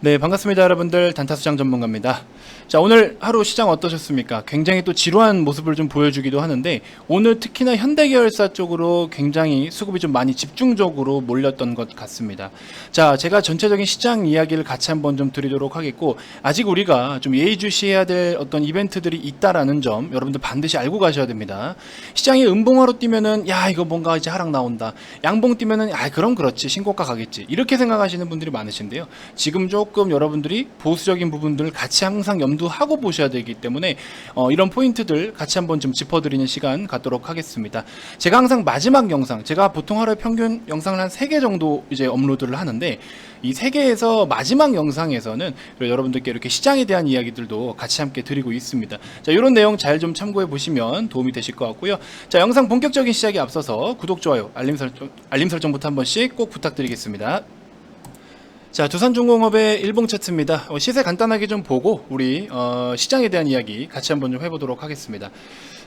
네, 반갑습니다. 여러분들. 단타수장 전문가입니다. 자, 오늘 하루 시장 어떠셨습니까? 굉장히 또 지루한 모습을 좀 보여주기도 하는데, 오늘 특히나 현대계열사 쪽으로 굉장히 수급이 좀 많이 집중적으로 몰렸던 것 같습니다. 자, 제가 전체적인 시장 이야기를 같이 한번 좀 드리도록 하겠고, 아직 우리가 좀 예의주시해야 될 어떤 이벤트들이 있다라는 점 여러분들 반드시 알고 가셔야 됩니다. 시장이 음봉화로 뛰면은 야, 이거 뭔가 이제 하락 나온다. 양봉 뛰면은 그럼 그렇지, 신고가 가겠지, 이렇게 생각하시는 분들이 많으신데요. 지금 조금 여러분들이 보수적인 부분들을 같이 항상 염두하고 보셔야 되기 때문에 이런 포인트들 같이 한번 좀 짚어드리는 시간 갖도록 하겠습니다. 제가 항상 마지막 영상, 제가 보통 하루에 평균 영상을 한 3개 정도 이제 업로드를 하는데, 이 3개에서 마지막 영상에서는 여러분들께 이렇게 시장에 대한 이야기들도 같이 함께 드리고 있습니다. 자, 이런 내용 잘 좀 참고해 보시면 도움이 되실 것 같고요. 자, 영상 본격적인 시작에 앞서서 구독, 좋아요, 알림 설정부터 한 번씩 꼭 부탁드리겠습니다. 자, 두산중공업의 일봉 차트입니다. 시세 간단하게 좀 보고 우리 시장에 대한 이야기 같이 한번 좀 해보도록 하겠습니다.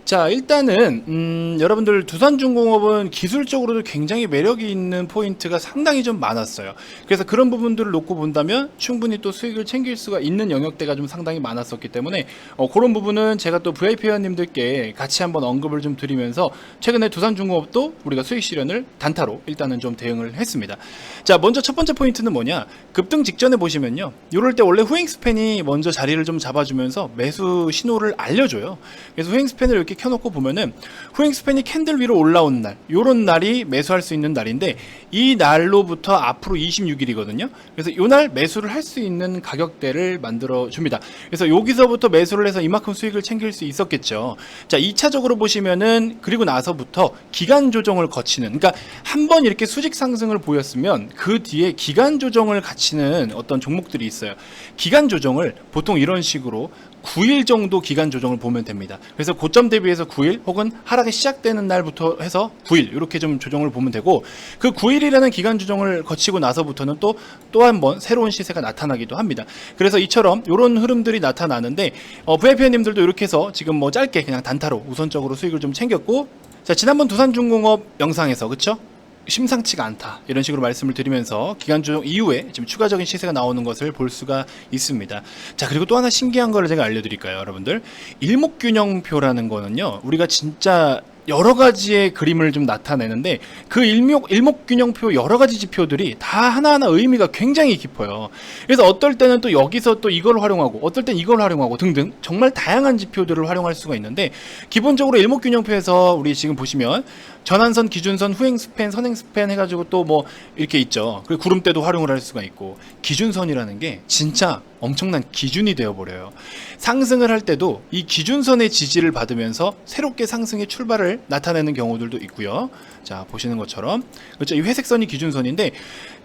자, 일단은 여러분들 두산중공업은 기술적으로도 굉장히 매력이 있는 포인트가 상당히 좀 많았어요. 그래서 그런 부분들을 놓고 본다면 충분히 또 수익을 챙길 수가 있는 영역대가 좀 상당히 많았었기 때문에 그런 부분은 제가 또 VIP 회원님들께 같이 한번 언급을 좀 드리면서 최근에 두산중공업도 우리가 수익 실현을 단타로 일단은 좀 대응을 했습니다. 자, 먼저 첫 번째 포인트는 뭐냐, 급등 직전에 보시면요, 이럴 때 원래 후행 스팬이 먼저 자리를 좀 잡아주면서 매수 신호를 알려줘요. 그래서 후행 스팬을 이렇게 켜놓고 보면은 후행 스팬이 캔들 위로 올라온 날, 요런 날이 매수할 수 있는 날인데, 이 날로부터 앞으로 26일이거든요. 그래서 이 날 매수를 할 수 있는 가격대를 만들어 줍니다. 그래서 여기서부터 매수를 해서 이만큼 수익을 챙길 수 있었겠죠. 자, 2차적으로 보시면은 그리고 나서부터 기간 조정을 거치는, 그러니까 한번 이렇게 수직 상승을 보였으면 그 뒤에 기간 조정을 갖추는 어떤 종목들이 있어요. 기간 조정을 보통 이런 식으로 9일 정도 기간 조정을 보면 됩니다. 그래서 고점 대비해서 9일 혹은 하락이 시작되는 날부터 해서 9일 이렇게 좀 조정을 보면 되고, 그 9일이라는 기간 조정을 거치고 나서부터는 또 한 번 새로운 시세가 나타나기도 합니다. 그래서 이처럼 이런 흐름들이 나타나는데 VIP님들도 이렇게 해서 지금 뭐 짧게 그냥 단타로 우선적으로 수익을 좀 챙겼고, 자, 지난번 두산중공업 영상에서 그쵸? 심상치가 않다, 이런 식으로 말씀을 드리면서 기간 조정 이후에 지금 추가적인 시세가 나오는 것을 볼 수가 있습니다. 자, 그리고 또 하나 신기한 거를 제가 알려드릴까요, 여러분들? 일목균형표라는 거는요, 우리가 진짜 여러 가지의 그림을 좀 나타내는데, 그 일목균형표 여러 가지 지표들이 다 하나하나 의미가 굉장히 깊어요. 그래서 어떨 때는 또 여기서 또 이걸 활용하고, 어떨 땐 이걸 활용하고 등등 정말 다양한 지표들을 활용할 수가 있는데, 기본적으로 일목균형표에서 우리 지금 보시면 전환선, 기준선, 후행스팬, 선행스팬 해가지고 또 뭐 이렇게 있죠. 그리고 구름대도 활용을 할 수가 있고, 기준선이라는 게 진짜 엄청난 기준이 되어버려요. 상승을 할 때도 이 기준선의 지지를 받으면서 새롭게 상승의 출발을 나타내는 경우들도 있고요. 자, 보시는 것처럼 그렇죠, 이 회색선이 기준선인데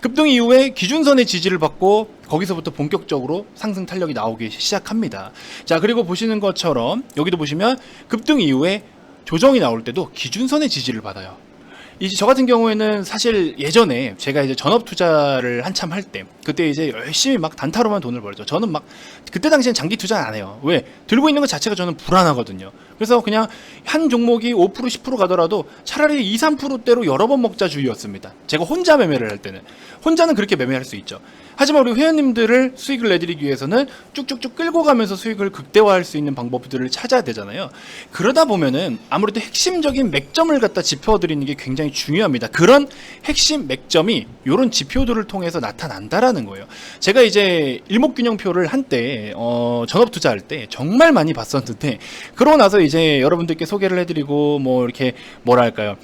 급등 이후에 기준선의 지지를 받고 거기서부터 본격적으로 상승 탄력이 나오기 시작합니다. 자, 그리고 보시는 것처럼 여기도 보시면 급등 이후에 조정이 나올 때도 기준선의 지지를 받아요. 이제 저 같은 경우에는 사실 예전에 제가 이제 전업 투자를 한참 할 때, 그때 이제 열심히 막 단타로만 돈을 벌죠. 저는 막 그때 당시엔 장기 투자 안 해요. 왜? 들고 있는 것 자체가 저는 불안하거든요. 그래서 그냥 한 종목이 5% 10% 가더라도 차라리 2, 3%대로 여러 번 먹자 주의였습니다. 제가 혼자 매매를 할 때는. 혼자는 그렇게 매매할 수 있죠. 하지만 우리 회원님들을 수익을 내드리기 위해서는 쭉쭉쭉 끌고 가면서 수익을 극대화할 수 있는 방법들을 찾아야 되잖아요. 그러다 보면은 아무래도 핵심적인 맥점을 갖다 짚어드리는 게 굉장히 중요합니다. 그런 핵심 맥점이 이런 지표들을 통해서 나타난다라는 거예요. 제가 이제 일목균형표를 한때 전업 투자할 때 정말 많이 봤었는데, 그러고 나서 이제 여러분들께 소개를 해드리고 뭐 이렇게 뭐랄까요,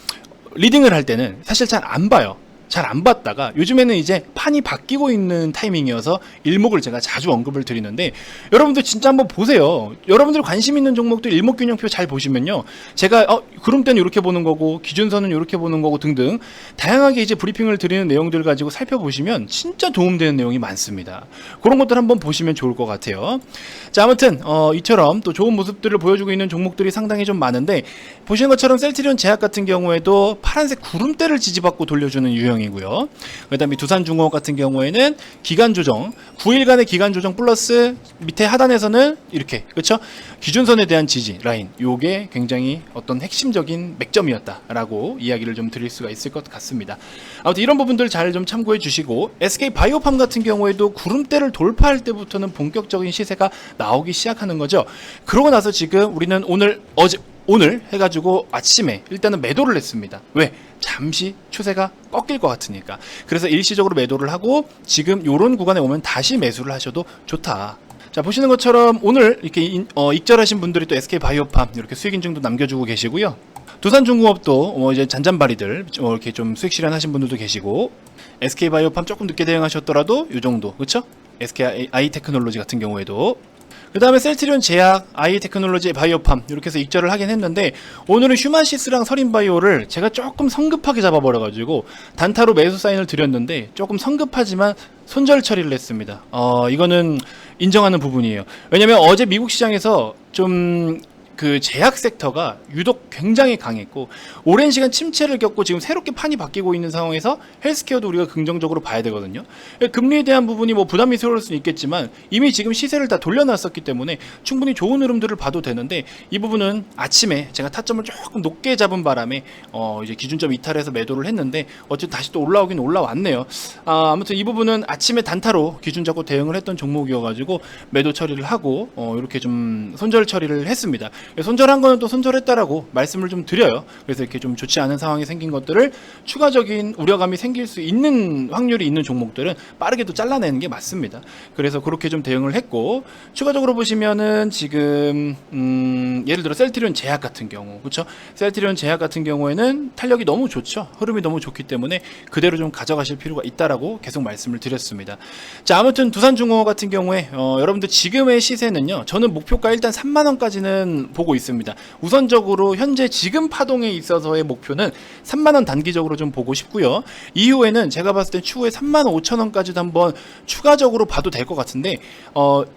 리딩을 할 때는 사실 잘 안 봐요. 잘 안 봤다가 요즘에는 이제 판이 바뀌고 있는 타이밍이어서 일목을 제가 자주 언급을 드리는데, 여러분들 진짜 한번 보세요. 여러분들 관심 있는 종목들 일목균형표 잘 보시면요, 제가 구름대는 이렇게 보는 거고 기준선은 이렇게 보는 거고 등등 다양하게 이제 브리핑을 드리는 내용들 가지고 살펴보시면 진짜 도움되는 내용이 많습니다. 그런 것들 한번 보시면 좋을 것 같아요. 자, 아무튼 이처럼 또 좋은 모습들을 보여주고 있는 종목들이 상당히 좀 많은데, 보시는 것처럼 셀트리온 제약 같은 경우에도 파란색 구름대를 지지받고 돌려주는 유형 조정이고요. 그다음에 두산중공업 같은 경우에는 기간 조정, 9일간의 기간 조정 플러스 밑에 하단에서는 이렇게 그렇죠? 기준선에 대한 지지 라인, 요게 굉장히 어떤 핵심적인 맥점이었다라고 이야기를 좀 드릴 수가 있을 것 같습니다. 아무튼 이런 부분들 잘 좀 참고해 주시고, SK 바이오팜 같은 경우에도 구름대를 돌파할 때부터는 본격적인 시세가 나오기 시작하는 거죠. 그러고 나서 지금 우리는 오늘 해가지고 아침에 일단은 매도를 했습니다. 왜? 잠시 추세가 꺾일 것 같으니까. 그래서 일시적으로 매도를 하고 지금 요런 구간에 오면 다시 매수를 하셔도 좋다. 자, 보시는 것처럼 오늘 이렇게 익절하신 분들이 또 SK 바이오팜 이렇게 수익 인증도 남겨주고 계시고요. 두산중공업도 이제 잔잔바리들 이렇게 좀 수익 실현하신 분들도 계시고, SK 바이오팜 조금 늦게 대응하셨더라도 이 정도, 그렇죠? SK 아이테크놀로지 같은 경우에도. 그 다음에 셀트리온 제약, 아이테크놀로지, 바이오팜 이렇게 해서 익절을 하긴 했는데, 오늘은 휴마시스랑 서린바이오를 제가 조금 성급하게 잡아버려가지고 단타로 매수 사인을 드렸는데 조금 성급하지만 손절 처리를 했습니다. 이거는 인정하는 부분이에요. 왜냐면 어제 미국 시장에서 좀 그 제약 섹터가 유독 굉장히 강했고, 오랜 시간 침체를 겪고 지금 새롭게 판이 바뀌고 있는 상황에서 헬스케어도 우리가 긍정적으로 봐야 되거든요. 금리에 대한 부분이 뭐 부담이 스러울 수는 있겠지만 이미 지금 시세를 다 돌려놨었기 때문에 충분히 좋은 흐름들을 봐도 되는데, 이 부분은 아침에 제가 타점을 조금 높게 잡은 바람에 이제 기준점 이탈해서 매도를 했는데 어쨌든 다시 또 올라오긴 올라왔네요. 아무튼 이 부분은 아침에 단타로 기준 잡고 대응을 했던 종목이어가지고 매도 처리를 하고 이렇게 좀 손절 처리를 했습니다. 손절한 거는 또 손절했다라고 말씀을 좀 드려요. 그래서 이렇게 좀 좋지 않은 상황이 생긴 것들을, 추가적인 우려감이 생길 수 있는 확률이 있는 종목들은 빠르게 또 잘라내는 게 맞습니다. 그래서 그렇게 좀 대응을 했고, 추가적으로 보시면은 지금 예를 들어 셀트리온 제약 같은 경우, 그렇죠? 셀트리온 제약 같은 경우에는 탄력이 너무 좋죠. 흐름이 너무 좋기 때문에 그대로 좀 가져가실 필요가 있다라고 계속 말씀을 드렸습니다. 자, 아무튼 두산중공업 같은 경우에 여러분들 지금의 시세는요, 저는 목표가 일단 3만 원까지는 보고 있습니다. 우선적으로 현재 지금 파동에 있어서의 목표는 3만원 단기적으로 좀 보고 싶고요. 이후에는 제가 봤을 때 추후에 3만 5천 원까지도 한번 추가적으로 봐도 될 것 같은데,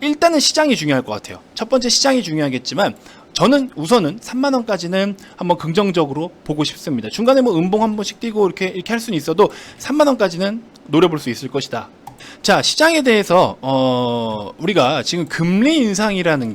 일단은 시장이 중요할 것 같아요. 첫 번째 시장이 중요하겠지만 저는 우선은 3만 원까지는 한번 긍정적으로 보고 싶습니다. 중간에 뭐 음봉 한 번씩 뛰고 이렇게 할 수는 있어도 3만 원까지는 노려볼 수 있을 것이다. 자, 시장에 대해서 우리가 지금 금리 인상이라는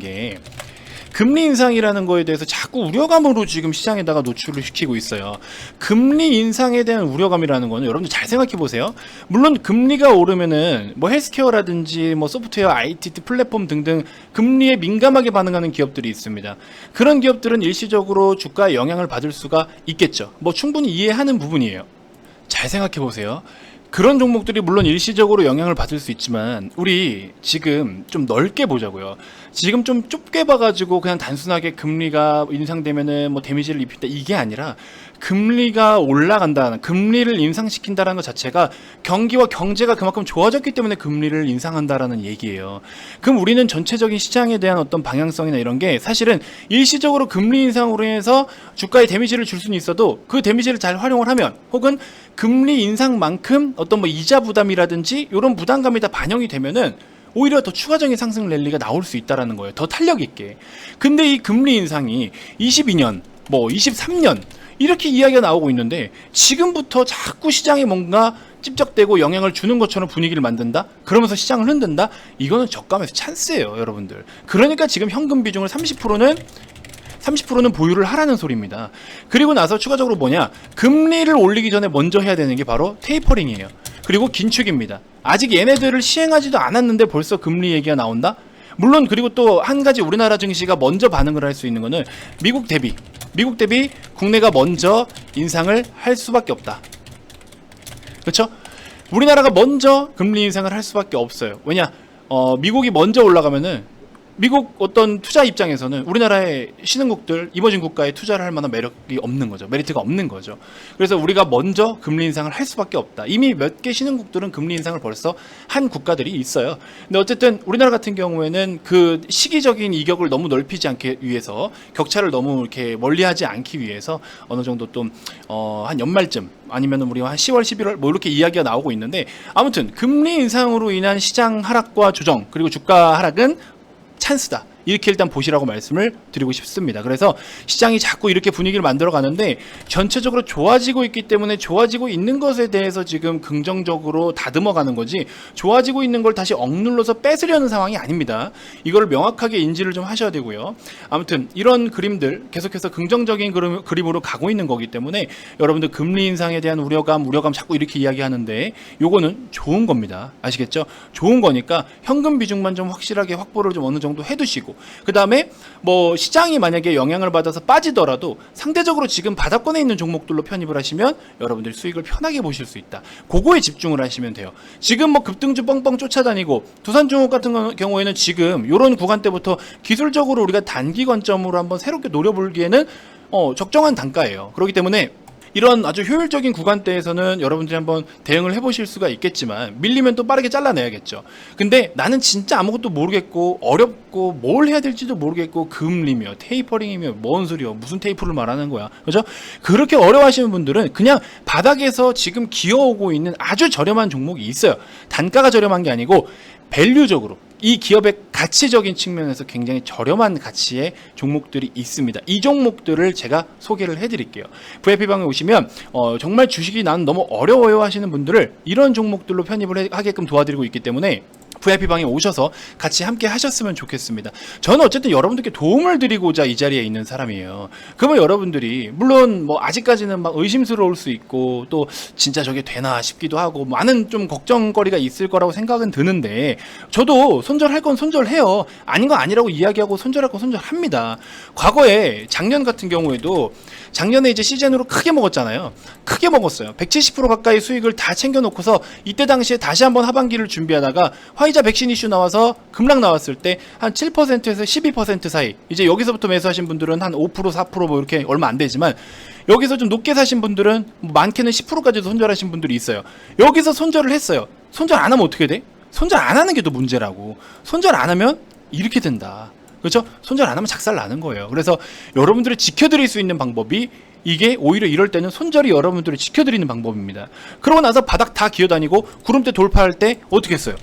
거에 대해서 자꾸 우려감으로 지금 시장에다가 노출을 시키고 있어요. 금리 인상에 대한 우려감이라는 거는 여러분들 잘 생각해 보세요. 물론 금리가 오르면은 뭐 헬스케어라든지 뭐 소프트웨어, IT 플랫폼 등등 금리에 민감하게 반응하는 기업들이 있습니다. 그런 기업들은 일시적으로 주가에 영향을 받을 수가 있겠죠. 뭐 충분히 이해하는 부분이에요. 잘 생각해 보세요. 그런 종목들이 물론 일시적으로 영향을 받을 수 있지만 우리 지금 좀 넓게 보자고요. 지금 좀 좁게 봐가지고 그냥 단순하게 금리가 인상되면은 뭐 데미지를 입힌다, 이게 아니라 금리가 올라간다는, 금리를 인상시킨다는 것 자체가 경기와 경제가 그만큼 좋아졌기 때문에 금리를 인상한다라는 얘기예요. 그럼 우리는 전체적인 시장에 대한 어떤 방향성이나 이런 게 사실은 일시적으로 금리 인상으로 인해서 주가에 데미지를 줄 수는 있어도 그 데미지를 잘 활용을 하면, 혹은 금리 인상만큼 어떤 뭐 이자 부담이라든지 이런 부담감이 다 반영이 되면은 오히려 더 추가적인 상승 랠리가 나올 수 있다라는 거예요. 더 탄력 있게. 근데 이 금리 인상이 22년, 뭐 23년 이렇게 이야기가 나오고 있는데 지금부터 자꾸 시장에 뭔가 찝적대고 영향을 주는 것처럼 분위기를 만든다? 그러면서 시장을 흔든다? 이거는 저감에서 찬스예요, 여러분들. 그러니까 지금 현금 비중을 30%는 보유를 하라는 소리입니다. 그리고 나서 추가적으로 뭐냐? 금리를 올리기 전에 먼저 해야 되는 게 바로 테이퍼링이에요. 그리고 긴축입니다. 아직 얘네들을 시행하지도 않았는데 벌써 금리 얘기가 나온다? 물론 그리고 또 한 가지 우리나라 증시가 먼저 반응을 할 수 있는 거는 미국 대비 국내가 먼저 인상을 할 수밖에 없다. 그렇죠? 우리나라가 먼저 금리 인상을 할 수밖에 없어요. 왜냐? 미국이 먼저 올라가면은 미국 어떤 투자 입장에서는 우리나라의 신흥국들, 이머징 국가에 투자를 할 만한 매력이 없는 거죠. 메리트가 없는 거죠. 그래서 우리가 먼저 금리 인상을 할 수밖에 없다. 이미 몇 개 신흥국들은 금리 인상을 벌써 한 국가들이 있어요. 근데 어쨌든 우리나라 같은 경우에는 그 시기적인 이격을 너무 넓히지 않기 위해서, 격차를 너무 이렇게 멀리하지 않기 위해서 어느 정도 좀 한 연말쯤 아니면은 우리 한 10월, 11월 뭐 이렇게 이야기가 나오고 있는데, 아무튼 금리 인상으로 인한 시장 하락과 조정 그리고 주가 하락은 찬스다. 이렇게 일단 보시라고 말씀을 드리고 싶습니다. 그래서 시장이 자꾸 이렇게 분위기를 만들어 가는데 전체적으로 좋아지고 있기 때문에 좋아지고 있는 것에 대해서 지금 긍정적으로 다듬어 가는 거지, 좋아지고 있는 걸 다시 억눌러서 뺏으려는 상황이 아닙니다. 이걸 명확하게 인지를 좀 하셔야 되고요. 아무튼 이런 그림들 계속해서 긍정적인 그림으로 가고 있는 거기 때문에 여러분들 금리 인상에 대한 우려감 자꾸 이렇게 이야기하는데 요거는 좋은 겁니다. 아시겠죠? 좋은 거니까 현금 비중만 좀 확실하게 확보를 좀 어느 정도 해두시고, 그 다음에 뭐 시장이 만약에 영향을 받아서 빠지더라도 상대적으로 지금 바닥권에 있는 종목들로 편입을 하시면 여러분들이 수익을 편하게 보실 수 있다. 그거에 집중을 하시면 돼요. 지금 뭐 급등주 뻥뻥 쫓아다니고 두산중업 같은 경우에는 지금 이런 구간대부터 기술적으로 우리가 단기 관점으로 한번 새롭게 노려보기에는 적정한 단가예요. 그렇기 때문에 이런 아주 효율적인 구간대에서는 여러분들이 한번 대응을 해보실 수가 있겠지만 밀리면 또 빠르게 잘라내야겠죠. 근데 나는 진짜 아무것도 모르겠고 어렵고 뭘 해야 될지도 모르겠고 금리며 테이퍼링이며 뭔 소리야, 무슨 테이프를 말하는 거야, 그죠? 그렇게 어려워하시는 분들은 그냥 바닥에서 지금 기어오고 있는 아주 저렴한 종목이 있어요. 단가가 저렴한 게 아니고 밸류적으로 이 기업의 가치적인 측면에서 굉장히 저렴한 가치의 종목들이 있습니다. 이 종목들을 제가 소개를 해드릴게요. VIP방에 오시면 정말 주식이 난 너무 어려워요 하시는 분들을 이런 종목들로 편입을 하게끔 도와드리고 있기 때문에 VIP방에 오셔서 같이 함께 하셨으면 좋겠습니다. 저는 어쨌든 여러분들께 도움을 드리고자 이 자리에 있는 사람이에요. 그러면 여러분들이 물론 뭐 아직까지는 막 의심스러울 수 있고 또 진짜 저게 되나 싶기도 하고 많은 좀 걱정거리가 있을 거라고 생각은 드는데, 저도 손절할 건 손절해요. 아닌 건 아니라고 이야기하고 손절할 건 손절합니다. 과거에 작년 같은 경우에도 작년에 이제 시즌으로 크게 먹었잖아요. 크게 먹었어요. 170% 가까이 수익을 다 챙겨놓고서 이때 당시에 다시 한번 하반기를 준비하다가 화이자 백신 이슈 나와서 급락 나왔을 때 한 7%에서 12% 사이, 이제 여기서부터 매수하신 분들은 한 5% 4% 뭐 이렇게 얼마 안 되지만 여기서 좀 높게 사신 분들은 많게는 10%까지도 손절하신 분들이 있어요. 여기서 손절을 했어요. 손절 안 하면 어떻게 돼? 손절 안 하는 게 더 문제라고. 손절 안 하면 이렇게 된다. 그렇죠? 손절 안 하면 작살 나는 거예요. 그래서 여러분들을 지켜드릴 수 있는 방법이, 이게 오히려 이럴 때는 손절이 여러분들을 지켜드리는 방법입니다. 그러고 나서 바닥 다 기어다니고 구름대 돌파할 때 어떻게 했어요?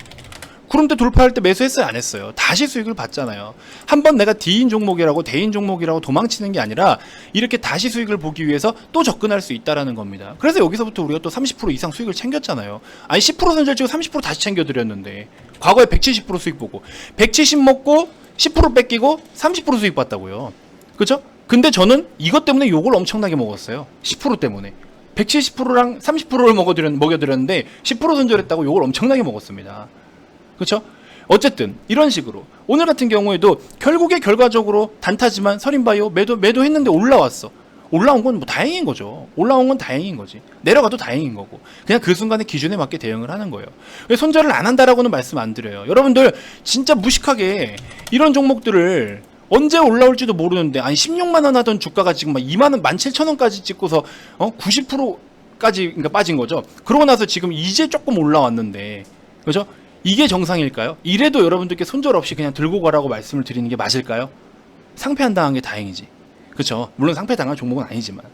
구름대 돌파할 때 매수했어요? 안 했어요? 다시 수익을 받잖아요. 한번 내가 D인 종목이라고 대인 종목이라고 도망치는 게 아니라 이렇게 다시 수익을 보기 위해서 또 접근할 수 있다라는 겁니다. 그래서 여기서부터 우리가 또 30% 이상 수익을 챙겼잖아요. 아니 10% 손절치고 30% 다시 챙겨드렸는데, 과거에 170% 수익 보고 170 먹고 10% 뺏기고 30% 수익 봤다고요. 그죠? 근데 저는 이것 때문에 욕을 엄청나게 먹었어요. 10% 때문에. 170%랑 30%를 먹여드렸는데 10% 손절했다고 욕을 엄청나게 먹었습니다. 그렇죠? 어쨌든 이런 식으로 오늘 같은 경우에도 결국에 결과적으로 단타지만 서린바이오 매도했는데 올라왔어. 올라온 건 뭐 다행인 거죠. 올라온 건 다행인 거지. 내려가도 다행인 거고. 그냥 그 순간의 기준에 맞게 대응을 하는 거예요. 손절을 안 한다라고는 말씀 안 드려요. 여러분들 진짜 무식하게 이런 종목들을 언제 올라올지도 모르는데, 아니 16만 원 하던 주가가 지금 막 2만 원, 17,000원까지 찍고서 90%까지 그러니까 빠진 거죠. 그러고 나서 지금 이제 조금 올라왔는데, 그죠? 이게 정상일까요? 이래도 여러분들께 손절 없이 그냥 들고 가라고 말씀을 드리는 게 맞을까요? 상패 안 당한 게 다행이지. 그렇죠? 물론 상패 당한 종목은 아니지만.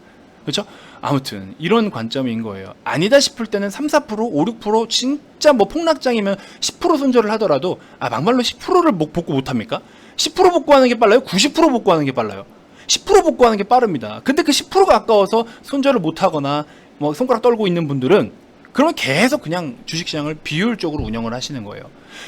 그렇죠? 아무튼 이런 관점인 거예요. 아니다 싶을 때는 3, 4%, 5, 6% 진짜 뭐 폭락장이면 10% 손절을 하더라도 막말로 10%를 복구 못 합니까? 10% 복구하는 게 빨라요? 90% 복구하는 게 빨라요? 10% 복구하는 게 빠릅니다. 근데 그 10%가 아까워서 손절을 못 하거나 뭐 손가락 떨고 있는 분들은 그러면 계속 그냥 주식시장을 비효율적으로 운영을 하시는 거예요.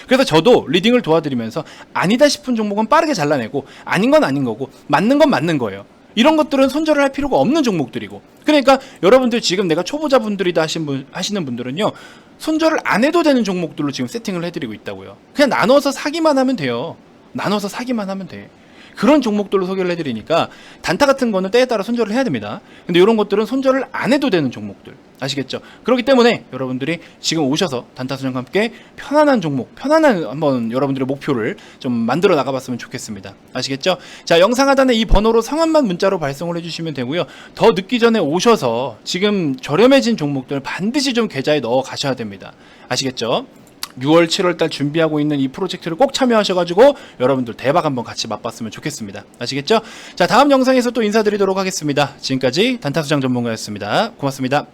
그래서 저도 리딩을 도와드리면서 아니다 싶은 종목은 빠르게 잘라내고, 아닌 건 아닌 거고 맞는 건 맞는 거예요. 이런 것들은 손절을 할 필요가 없는 종목들이고, 그러니까 여러분들 지금 내가 초보자분들이다 하시는 분들은요, 손절을 안 해도 되는 종목들로 지금 세팅을 해드리고 있다고요. 그냥 나눠서 사기만 하면 돼요. 나눠서 사기만 하면 돼. 그런 종목들로 소개를 해드리니까 단타 같은 거는 때에 따라 손절을 해야 됩니다. 근데 이런 것들은 손절을 안 해도 되는 종목들, 아시겠죠? 그렇기 때문에 여러분들이 지금 오셔서 단타 수정과 함께 편안한 종목, 편안한 한번 여러분들의 목표를 좀 만들어 나가봤으면 좋겠습니다. 아시겠죠? 자, 영상 하단에 이 번호로 성함만 문자로 발송을 해주시면 되고요. 더 늦기 전에 오셔서 지금 저렴해진 종목들 반드시 좀 계좌에 넣어 가셔야 됩니다. 아시겠죠? 6월, 7월달 준비하고 있는 이 프로젝트를 꼭 참여하셔가지고 여러분들 대박 한번 같이 맛봤으면 좋겠습니다. 아시겠죠? 자, 다음 영상에서 또 인사드리도록 하겠습니다. 지금까지 단타수장 전문가였습니다. 고맙습니다.